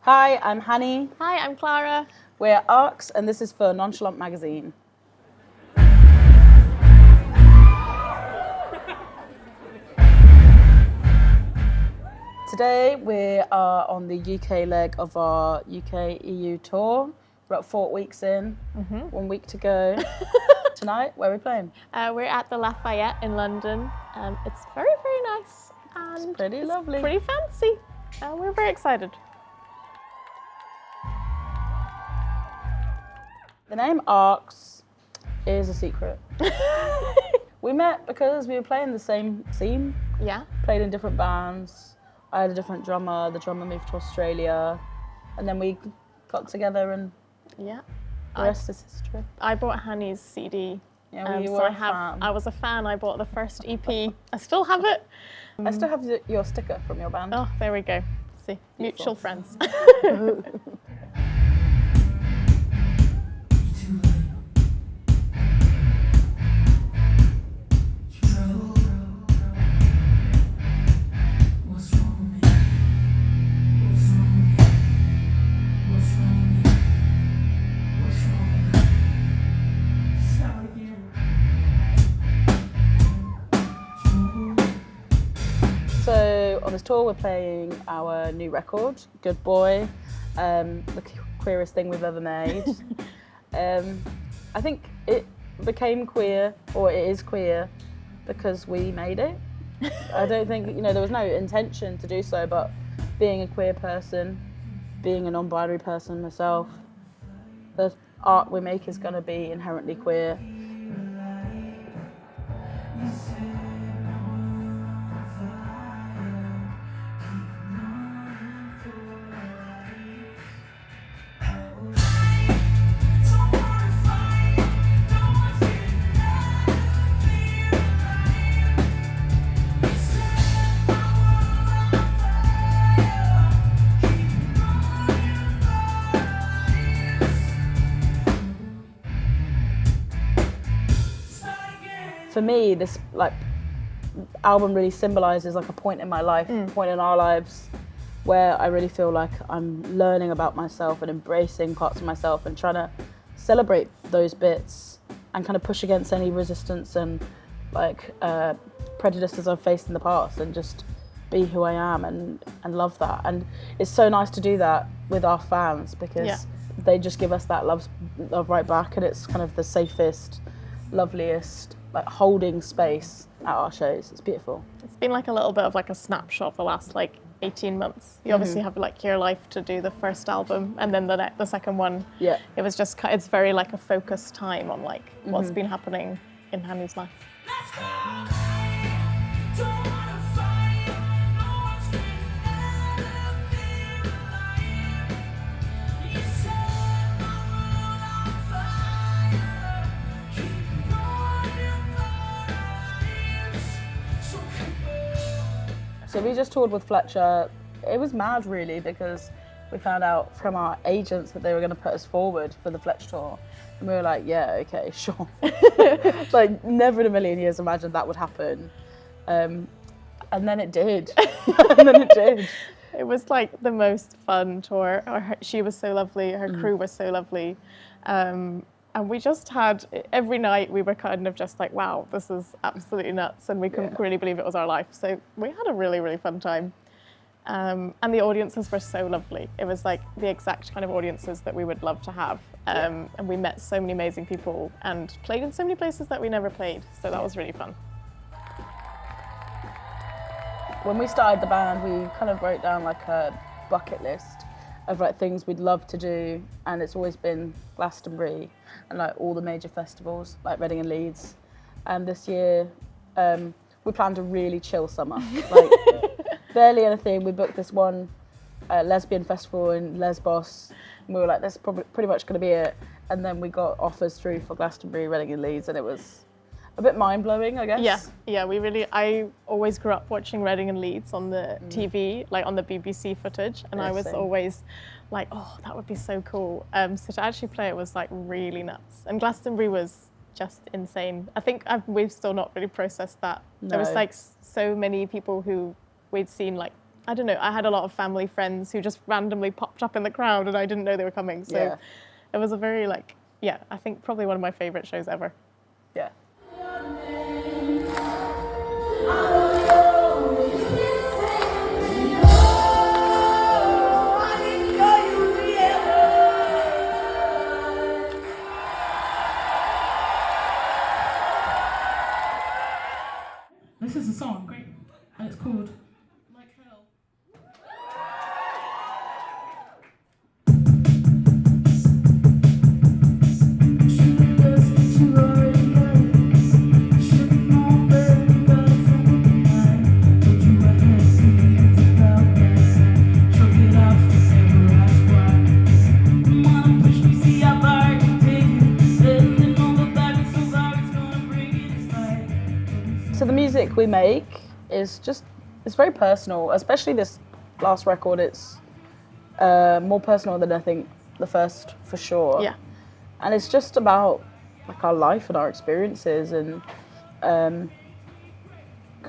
Hi, I'm Hanni. Hi, I'm Clara. We're ARXX and this is for Nonchalant magazine. Today we are on the UK leg of our UK EU tour. We're about 4 weeks in, 1 week to go. Tonight, where are we playing? We're at the Lafayette in London. It's very, very nice. And It's pretty lovely. Pretty fancy. We're very excited. The name ARXX is a secret. We met because we were playing the same scene. Yeah. Played in different bands. I had a different drummer. The drummer moved to Australia. And then we got together and Yeah. the rest is history. I bought Hanni's CD. Yeah, you so were a fan. I was a fan. I bought the first EP. I still have it. I still have your sticker from your band. Oh, there we go. See, mutual friends. So on this tour we're playing our new record, Good Boy, the queerest thing we've ever made. I think it became queer, or it is queer, because we made it. I don't think, there was no intention to do so, but being a queer person, being a non-binary person myself, the art we make is going to be inherently queer. For me, this album really symbolises a point in my life, a point in our lives, where I really feel like I'm learning about myself and embracing parts of myself and trying to celebrate those bits and kind of push against any resistance and prejudices I've faced in the past and just be who I am and love that. And it's so nice to do that with our fans because they just give us that love right back, and it's kind of the safest, loveliest, holding space at our shows. It's beautiful. It's been a little bit of a snapshot of the last 18 months. You obviously have your life to do the first album, and then the second one. Yeah. It was just, it's very a focused time on what's been happening in Hanni's life. So we just toured with Fletcher. It was mad really because we found out from our agents that they were going to put us forward for the Fletcher tour. And we were like, yeah, okay, sure. Never in a million years imagined that would happen. And then it did. It was the most fun tour. She was so lovely, her crew was so lovely. And we just had, every night we were kind of just wow, this is absolutely nuts. And we couldn't really believe it was our life. So we had a really, really fun time. And the audiences were so lovely. It was the exact kind of audiences that we would love to have. And we met so many amazing people and played in so many places that we never played. So that was really fun. When we started the band, we kind of wrote down a bucket list of things we'd love to do, and it's always been Glastonbury and all the major festivals like Reading and Leeds. And this year we planned a really chill summer, barely anything. We booked this one lesbian festival in Lesbos, and we were that's probably pretty much going to be it. And then we got offers through for Glastonbury, Reading and Leeds, and it was a bit mind-blowing, I guess. Yeah, I always grew up watching Reading and Leeds on the TV, on the BBC footage, and I was always oh, that would be so cool. So to actually play it was really nuts. And Glastonbury was just insane. I think we've still not really processed that. No. There was so many people who we'd seen I don't know, I had a lot of family friends who just randomly popped up in the crowd and I didn't know they were coming. So it was a very like, yeah, I think probably one of my favourite shows ever. Yeah. This is a song, great, and it's called Like Hell. So the music we make is just, it's very personal, especially this last record. It's more personal than I think the first, for sure. Yeah. And it's just about like our life and our experiences, and kind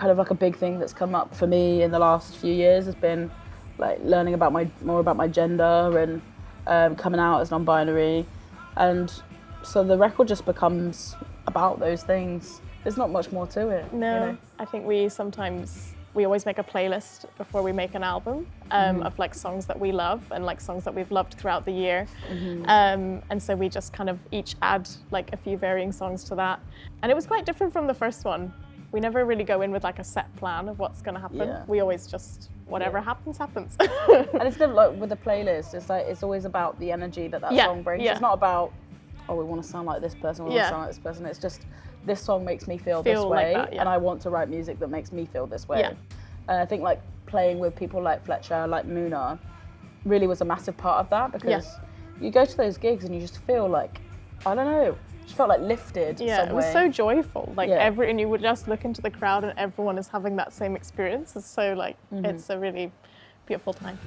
of like a big thing that's come up for me in the last few years has been like learning about more about my gender and coming out as non-binary. And so the record just becomes about those things. There's not much more to it. No, you know? I think we always make a playlist before we make an album of like songs that we love and like songs that we've loved throughout the year. And so we just kind of each add like a few varying songs to that. And it was quite different from the first one. We never really go in with like a set plan of what's going to happen. Yeah. We always just, whatever happens, happens. And it's never like with the playlist, it's like, it's always about the energy that song brings. It's not about, oh, we want to sound like this person, we want to sound like this person. It's just, this song makes me feel this way, like that, and I want to write music that makes me feel this way. And I think like playing with people like Fletcher, like Muna, really was a massive part of that, because you go to those gigs and you just feel like, I don't know, just felt like lifted. It was so joyful. Like and you would just look into the crowd and everyone is having that same experience. It's so like, it's a really beautiful time.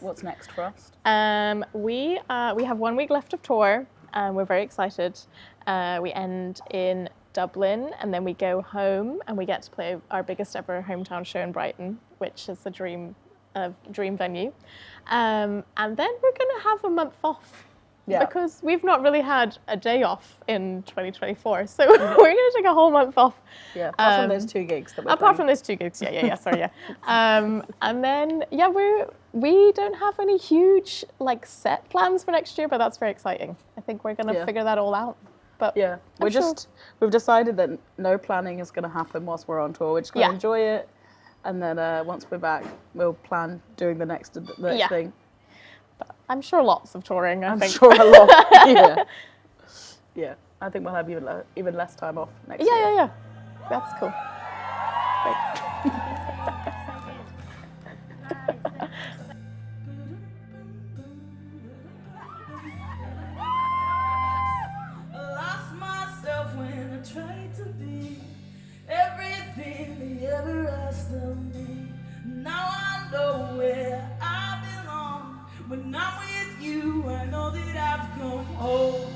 What's next for us? We have 1 week left of tour, and we're very excited. We end in Dublin, and then we go home, and we get to play our biggest ever hometown show in Brighton, which is a dream venue. And then we're going to have a month off. Because we've not really had a day off in 2024, so we're going to take a whole month off. Apart from those 2 gigs that we're Apart playing. from those 2 gigs, sorry. And then, we don't have any huge like set plans for next year, but that's very exciting. I think we're going to figure that all out. But we've decided that no planning is going to happen whilst we're on tour. We're just going to enjoy it, and then once we're back, we'll plan doing the next thing. But I'm sure lots of touring. I'm sure a lot. Yeah. I think we'll have even less time off next year. Yeah. That's cool. Great. Lost myself when I tried to be everything they ever asked of me. Now I know where I belong. When I'm with you, I know that I've come home.